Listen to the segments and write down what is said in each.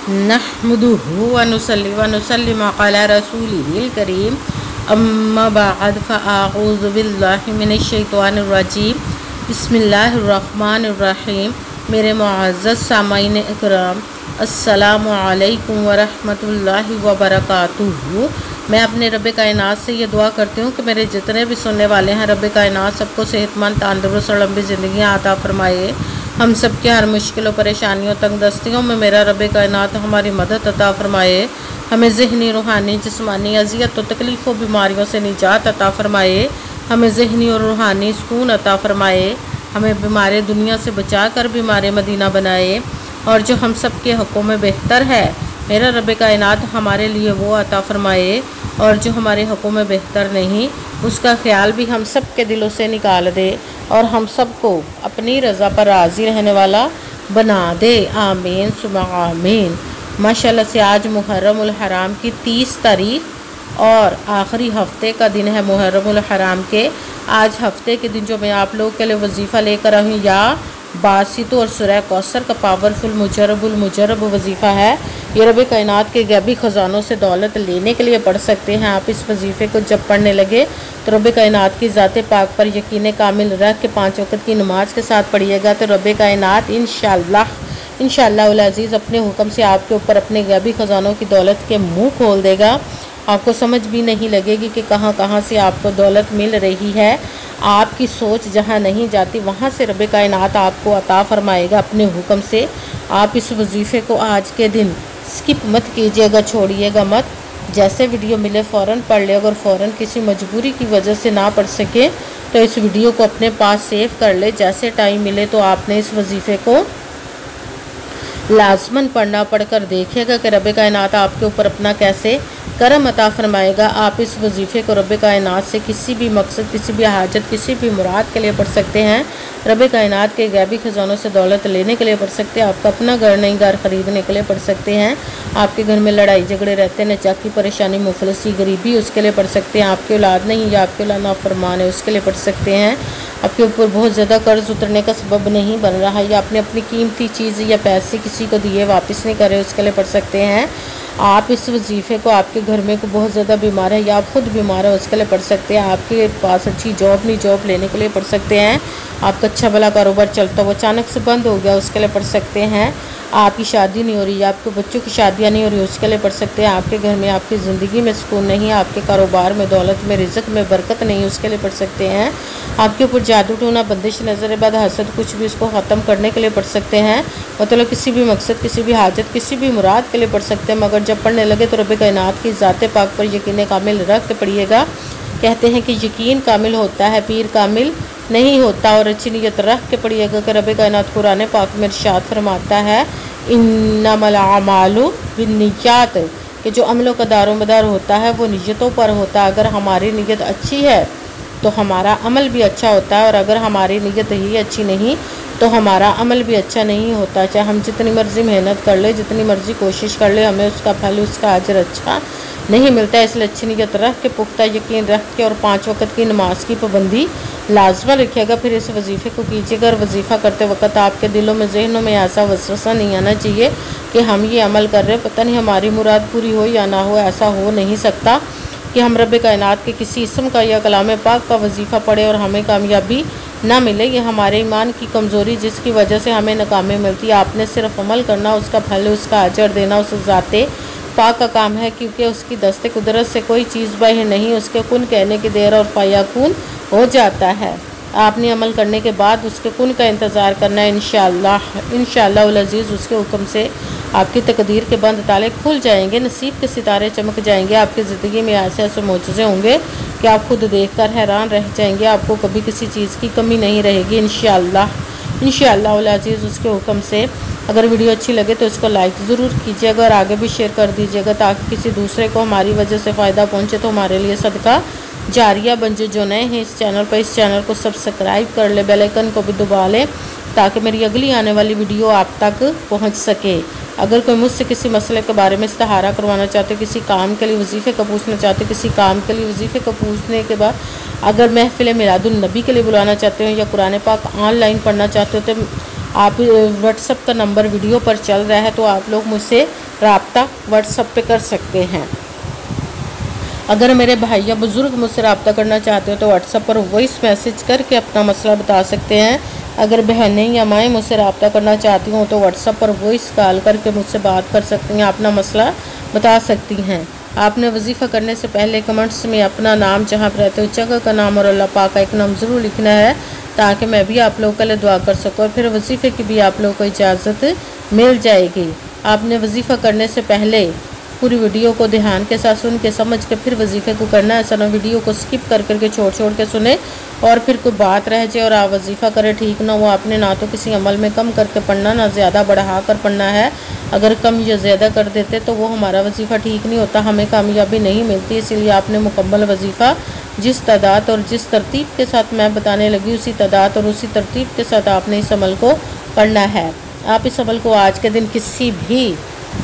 नहमदुहु व नुसल्ली व नुसल्लिमु अला रसूलिहिल करीम अम्मा बअद फ़अऊज़ु बिल्लाहि मिनश शैतानिर रजीम बिस्मिल्लाहिर रहमानिर रहीम। मेरे मुअज़्ज़ज़ सामाईन इकराम, अस्सलामु अलैकुम व रहमतुल्लाहि व बरकातुहू। मैं अपने रब कायनात से ये दुआ करती हूँ कि मेरे जितने भी सुनने वाले हैं, रब कायनात सबको सेहतमंद, तंदुरुस्त और लंबी ज़िंदगियाँ अता फ़रमाए। हम सब के हर मुश्किलों, परेशानियों, तंगदस्तियों में मेरा रब कायनात हमारी मदद अता फ़रमाए। हमें ज़हनी, रूहानी, जिस्मानी अज़ियत और तकलीफ़ों, बीमारियों से निजात अता फ़रमाए। हमें ज़हनी और रूहानी सुकून अता फ़रमाए। हमें बीमार दुनिया से बचा कर बीमार मदीना बनाए। और जो हम सब के हक़ों में बेहतर है, मेरा रब कायनात हमारे लिए वो अता फ़रमाए। और जो हमारे हक़ों में बेहतर नहीं, उसका ख़्याल भी हम सब के दिलों से निकाल दे और हम सबको अपनी रज़ा पर राज़ी रहने वाला बना दे। आमीन सुम्मा आमीन। माशाअल्लाह से आज मुहर्रमुल हराम की 30 तारीख़ और आखिरी हफ्ते का दिन है मुहर्रमुल हराम के। आज हफ्ते के दिन जो मैं आप लोगों के लिए वजीफ़ा लेकर आई हूँ, या बासित और सूरह कौसर का पावरफुल मुजरब वजीफ़ा है। ये रब कायनात के गैबी ख़जानों से दौलत लेने के लिए पढ़ सकते हैं। आप इस वजीफ़े को जब पढ़ने लगे तो रब कायनात की ज़ात पाक पर यकीन कामिल रख के 5 वक़्त की नमाज के साथ पढ़िएगा तो रब कायनात इंशाअल्लाह अज़ीज़ अपने हुक्म से आपके ऊपर अपने गैबी ख़जानों की दौलत के मुँह खोल देगा। आपको समझ भी नहीं लगेगी कि कहाँ कहाँ से आपको दौलत मिल रही है। आपकी सोच जहाँ नहीं जाती, वहाँ से रब कायनात आपको अता फ़रमाएगा अपने हुक्म से। आप इस वजीफ़े को आज के दिन स्किप मत कीजिएगा, छोड़िएगा मत। जैसे वीडियो मिले फ़ौरन पढ़ ले। अगर फ़ौरन किसी मजबूरी की वजह से ना पढ़ सके तो इस वीडियो को अपने पास सेव कर ले। जैसे टाइम मिले तो आपने इस वजीफ़े को लाजमन पढ़ना। पढ़कर देखिएगा कि रब कायनात आपके ऊपर अपना कैसे करम अता फ़रमाएगा। आप इस वजीफ़े को रब कायनात से किसी भी मकसद, किसी भी हाजत, किसी भी मुराद के लिए पढ़ सकते हैं। रब कायनात के गैबी ख़जानों से दौलत लेने के लिए पढ़ सकते हैं। आपका अपना घर नहीं, घर ख़रीदने के लिए पढ़ सकते हैं। आपके घर में लड़ाई झगड़े रहते हैं, नचाकी, परेशानी, मुफलसी, गरीबी, उसके लिए पढ़ सकते हैं। आपकी औलाद नहीं या आपकी औलाद नाफरमान है, उसके लिए पढ़ सकते हैं। आपके ऊपर बहुत ज़्यादा कर्ज़ उतरने का सबब नहीं बन रहा है, या आपने अपनी कीमती चीज़ या पैसे किसी को दिए वापस नहीं करे, उसके लिए पढ़ सकते हैं। आप इस वजीफ़े को आपके घर में को बहुत ज़्यादा बीमार है या आप ख़ुद बीमार है, उसके लिए पढ़ सकते हैं। आपके पास अच्छी जॉब नहीं, जॉब लेने के लिए पढ़ सकते हैं। आपका अच्छा भला कारोबार चलता हुआ अचानक से बंद हो गया, उसके लिए पढ़ सकते हैं। आपकी शादी नहीं हो रही, आपके बच्चों की शादियाँ नहीं हो रही, उसके लिए पढ़ सकते हैं। आपके घर में, आपकी ज़िंदगी में सुकून नहीं है, आपके कारोबार में, दौलत में, रिज़्क़ में बरकत नहीं, उसके लिए पढ़ सकते हैं। आपके ऊपर जादू टोना, बंदिश, नज़र बद, हसद, कुछ भी इसको ख़त्म करने के लिए पढ़ सकते हैं। मतलब किसी भी मकसद, किसी भी हाजत, किसी भी मुराद के लिए पढ़ सकते हैं। मगर जब पढ़ने लगे तो रब कायनात की ज़ात पाक पर यकीन कामिल रख के पढ़िएगा। कहते हैं कि यकीन कामिल होता है, पीर कामिल नहीं होता। और अच्छी नीयत रख के पढ़िएगा कि रब कायनात कुरान पाक में इरशाद फरमाता है, इन्नमल आमालु बिन्नियात, कि जो अमलों का दारोमदार होता है वो नीयतों पर होता है। अगर हमारी नीयत अच्छी है तो हमारा अमल भी अच्छा होता है, और अगर हमारी नीयत ही अच्छी नहीं तो हमारा अमल भी अच्छा नहीं होता। चाहे हम जितनी मर्ज़ी मेहनत कर ले, जितनी मर्ज़ी कोशिश कर ले, हमें उसका फल, उसका अजर अच्छा नहीं मिलता। इसलिए अच्छी नीयत रख के, पुख्ता यकीन रख के, और 5 वक़्त की नमाज की पाबंदी लाजमा रखिएगा। फिर इस वजीफ़े को कीजिएगा। और वजीफ़ा करते वक्त आपके दिलों में, जहनों में ऐसा वसवसा नहीं आना चाहिए कि हम ये अमल कर रहे हैं, पता नहीं हमारी मुराद पूरी हो या ना हो। ऐसा हो नहीं सकता कि हम रब कायनात के किसी इसम का या कलाम पाक का वजीफ़ा पढ़े और हमें कामयाबी ना मिले। ये हमारे ईमान की कमज़ोरी, जिसकी वजह से हमें नाकामी मिलती है। आपने सिर्फ अमल करना, उसका फल, उसका अजर देना उस ज़ाते पाक का काम है, क्योंकि उसकी दस्ते कुदरत से कोई चीज़ बाहर नहीं। उसके कुन कहने की देर और फ़याकून हो जाता है। आपने अमल करने के बाद उसके कुन का इंतज़ार करना है। इंशाअल्लाह अज़ीज़ उसके हुक्म से आपकी तकदीर के बंद ताले खुल जाएंगे, नसीब के सितारे चमक जाएंगे। आपकी ज़िंदगी में ऐसे ऐसे मौजज़े होंगे कि आप खुद देखकर हैरान रह जाएंगे। आपको कभी किसी चीज़ की कमी नहीं रहेगी इंशाअल्लाह अज़ीज़ उसके हुक्म से। अगर वीडियो अच्छी लगे तो इसको लाइक ज़रूर कीजिएगा और आगे भी शेयर कर दीजिएगा, ताकि किसी दूसरे को हमारी वजह से फ़ायदा पहुँचे तो हमारे लिए सदका जारिया बन जाए। जो नए हैं इस चैनल पर, इस चैनल को सब्सक्राइब कर ले, बेल आइकन को भी दबा लें, ताकि मेरी अगली आने वाली वीडियो आप तक पहुंच सके। अगर कोई मुझसे किसी मसले के बारे में इस्तिहारा करवाना चाहते हो, किसी काम के लिए वजीफ़े का पूछना चाहते हो, किसी काम के लिए वजीफ़े का पूछने के बाद अगर महफ़िल मिलादुन नबी के लिए बुलाना चाहते हो या कुरान पाक ऑनलाइन पढ़ना चाहते हो, तो आप व्हाट्सअप का नंबर वीडियो पर चल रहा है, तो आप लोग मुझसे रब्ता व्हाट्सएप पे कर सकते हैं। अगर मेरे भाई या बुज़ुर्ग मुझसे रब्ता करना चाहते हो तो व्हाट्सएप पर वॉइस मैसेज करके अपना मसला बता सकते हैं। अगर बहनें या माएँ मुझसे रब्ता करना चाहती हों तो व्हाट्सएप पर वॉइस कॉल करके मुझसे बात कर सकती हैं, अपना मसला बता सकती हैं। आपने वजीफ़ा करने से पहले कमेंट्स में अपना नाम, जहाँ पर रहते हो जगह का नाम और अल्लाह पाक का एक नाम ज़रूर लिखना है, ताकि मैं भी आप लोगों के लिए दुआ कर सकूँ और फिर वजीफ़े की भी आप लोगों को इजाज़त मिल जाएगी। आपने वजीफ़ा करने से पहले पूरी वीडियो को ध्यान के साथ सुन के समझ के फिर वजीफ़े को करना है। ऐसा ना वीडियो को स्किप कर करके छोड़ के सुने और फिर कोई बात रह जाए और आप वजीफ़ा करें, ठीक ना। वो आपने ना तो किसी अमल में कम करके पढ़ना, ना ज़्यादा बढ़ा कर पढ़ना है। अगर कम या ज़्यादा कर देते तो वो हमारा वजीफ़ा ठीक नहीं होता, हमें कामयाबी नहीं मिलती। इसीलिए आपने मुकम्मल वजीफ़ा जिस तादाद और जिस तरतीब के साथ मैं बताने लगी, उसी तादाद और उसी तरतीब के साथ आपने इस अमल को पढ़ना है। आप इस अमल को आज के दिन किसी भी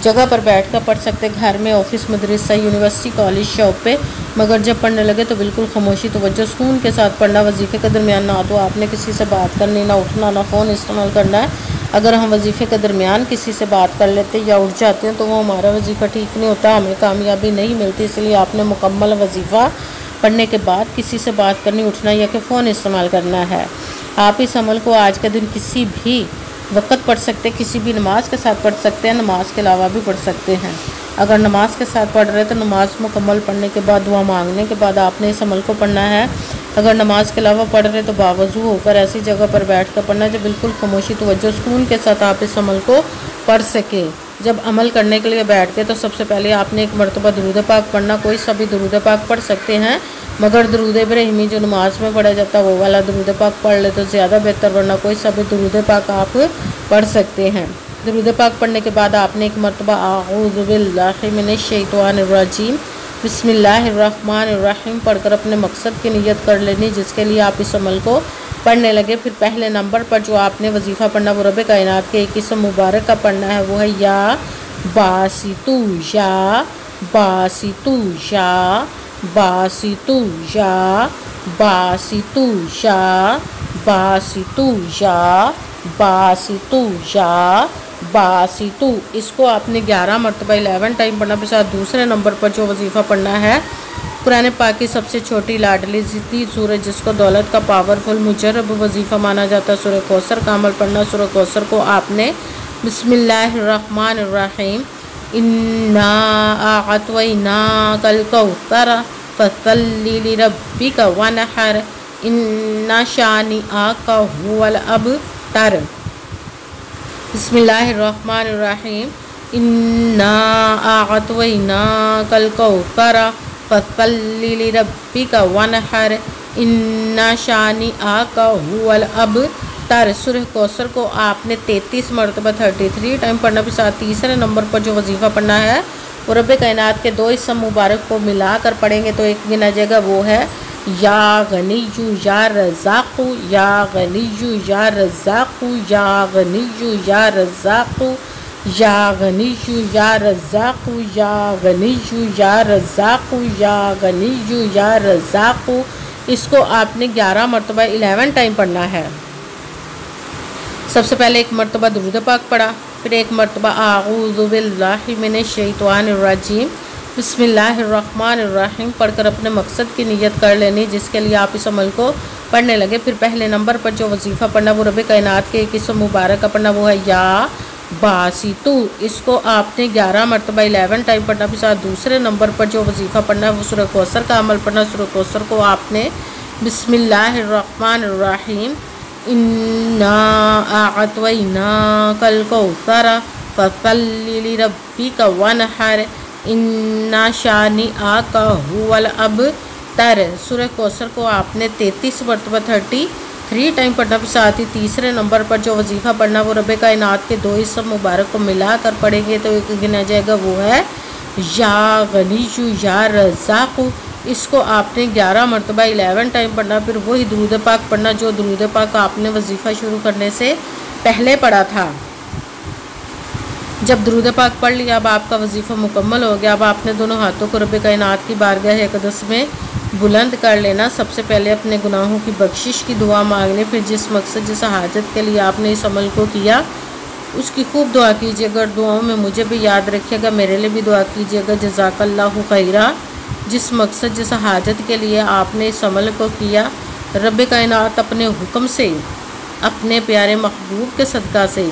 जगह पर बैठ कर पढ़ सकते, घर में, ऑफिस, मदरसा, यूनिवर्सिटी, कॉलेज, शॉप पे। मगर जब पढ़ने लगे तो बिल्कुल खामोशी, तवज्जो, सुकून के साथ पढ़ना। वजीफ़े के दरमियान ना तो आपने किसी से बात करनी, ना उठना, ना फ़ोन इस्तेमाल करना है। अगर हम वजीफ़े के दरमियान किसी से बात कर लेते या उठ जाते हैं तो वो हमारा वजीफ़ा ठीक नहीं होता, हमें कामयाबी नहीं मिलती। इसलिए आपने मुकम्मल वजीफ़ा पढ़ने के बाद किसी से बात करनी, उठना या कि फ़ोन इस्तेमाल करना है। आप इस अमल को आज के दिन किसी भी वक़्त पढ़ सकते, किसी भी नमाज के साथ पढ़ सकते हैं, नमाज के अलावा भी पढ़ सकते हैं। अगर नमाज के साथ पढ़ रहे तो नमाज मुकम्मल पढ़ने के बाद, दुआ मांगने के बाद आपने इस अमल को पढ़ना है। अगर नमाज के अलावा पढ़ रहे तो बावजू होकर ऐसी जगह पर बैठ कर पढ़ना जो बिल्कुल खामोशी, तवज्जो, सुकून के साथ आप इस अमल को पढ़ सके। जब अमल करने के लिए बैठ गए तो सबसे पहले आपने एक मरतबा दुरूद पाक पढ़ना। कोई सा भी दुरूद पाक पढ़ सकते हैं, मगर दुरूद इब्राहिमी जो नमाज में पढ़ा जाता है वो वाला दुरूद पाक पढ़ ले तो ज़्यादा बेहतर, वरना कोई सा भी दुरूद पाक आप पढ़ सकते हैं। दुरूद पाक पढ़ने के बाद आपने एक मरतबा आऊज़ु बिल्लाहि मिनश शैतानिर रजीम बिस्मिल्लाहिर्रहमानिर्रहीम पढ़कर अपने मकसद की नियत कर लेनी, जिसके लिए आप इस अमल को पढ़ने लगे। फिर पहले नंबर पर जो आपने वजीफ़ा पढ़ना वो रब कायनात के एक इसम मुबारक का पढ़ना है, वो है या बासितू या बासितू या बासितू या बासितू या बासितू या बासितू या बासितू। इसको आपने 11 मरतबा 11 टाइम पढ़ना। फिर साथ दूसरे नंबर पर जो वजीफ़ा पढ़ना है, कुरान पाक की सबसे छोटी लाडली ज़िद्दी सूरज, जिसको दौलत का पावरफुल मुजरब वजीफ़ा माना जाता है, सूरह कौसर का अमल पढ़ना। सूरह कौसर को आपने बिस्मिल्लाहिर्रहमानिर्रहीम इन्ना आअतैनाकल कौसर फसल्लि लिरब्बिका वनहर इन्ना शानिअका हुवल अबतर। बिस्मिल्लाहिर्रहमानिर्रहीम इन्ना आअतैनाकल कौसर फसल्लि लिरब्बिका वनहर इन्ना शानिअका हुवल अबतर। सूरह कौसर को आपने 33 मरतबा 33 टाइम पढ़ना। भी साथ तीसरे नंबर पर जो वजीफ़ा पढ़ना है वो रब कायनात के 2 इसम मुबारक को मिला कर पढ़ेंगे तो एक गिना जाएगा, वो है या गनीयु या रज़ाक़ु या गनीयु या रज़ाक़ु या गनीयु या रज़ाक़ु या गनीयु या रज़ाक़ु या गनीयु या रज़ाक़ु या गनीयु या रज़ाक़ु। इसको आपने 11 मरतबा 11 टाइम पढ़ना है। सबसे पहले एक मरतबा दुरूद पाक पढ़ा, फिर एक मरतबा आऊज़ु बिल्लाहि मिनश शैतानिर रजीम बिस्मिल्लाहिर्रहमानिर्रहीम पढ़कर अपने मकसद की नियत कर लेनी, जिसके लिए आप इस अमल को पढ़ने लगे। फिर पहले नंबर पर जो वजीफ़ा पढ़ना वो रब कायनात के एक इसम मुबारक का पढ़ना, वो है या बासितू। इसको आपने 11 मरतबा 11 टाइम पढ़ना। फिर साथ दूसरे नंबर पर जो वजीफ़ा पढ़ना है वो सूरह कौसर का अमल पढ़ना। सूरह कौसर को आपने बिस्मिल्लाहिर्रहमानिर्रहीम इन्ना आअतैनाकल कौसर फसल्लि लिरब्बिका वनहर इन्ना शानिअका हुवल अबतर। सूरह कौसर को आपने 33 मरतबा 33 टाइम पढ़ना। फिर साथ ही तीसरे नंबर पर जो वजीफ़ा पढ़ना वो रब कायनात के 2 इसम मुबारक को मिला कर पढ़ेंगे तो एक गिना जाएगा, वो है या गनीयु या रज़ाक़ु। इसको आपने 11 मरतबा 11 टाइम पढ़ना। फिर वही दुरूद पाक पढ़ना जो दुरूद पाक आपने वजीफ़ा शुरू करने से पहले पढ़ा था। जब दुरूद पाक पढ़ लिया, अब आपका वजीफ़ा मुकम्मल हो गया। अब आपने दोनों हाथों को रब कायनात की बारगाह अक़दस में बुलंद कर लेना। सबसे पहले अपने गुनाहों की बख्शिश की दुआ मांगनी। फिर जिस मकसद, जिस हाजत के लिए आपने इस अमल को किया उसकी खूब दुआ कीजिएगा। दुआओं में मुझे भी याद रखिएगा, मेरे लिए भी दुआ कीजिएगा। जज़ाकल्लाहु खैरा। जिस मकसद जिस हाजत के लिए आपने इस अमल को किया, रब कायनात अपने हुक्म से, अपने प्यारे महबूब के सदका से,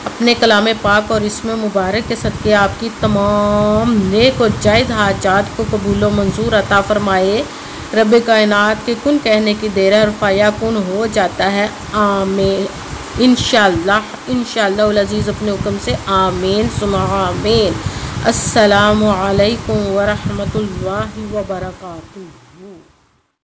अपने कलाम पाक और इसमें मुबारक के सदक़े आपकी तमाम नेक और जायज़ हाजात को कबूल व मंजूर अता फ़रमाए। रब कायनात के कुन कहने की देर है और फ़याकुन हो जाता है। आमीन इंशाअल्लाह, इंशाअल्लाह उल अज़ीज़ अपने हुक्म से। आमीन सुम्मा आमीन। अस्सलामु अलैकुम व रहमतुल्लाहि व बरकातुहू।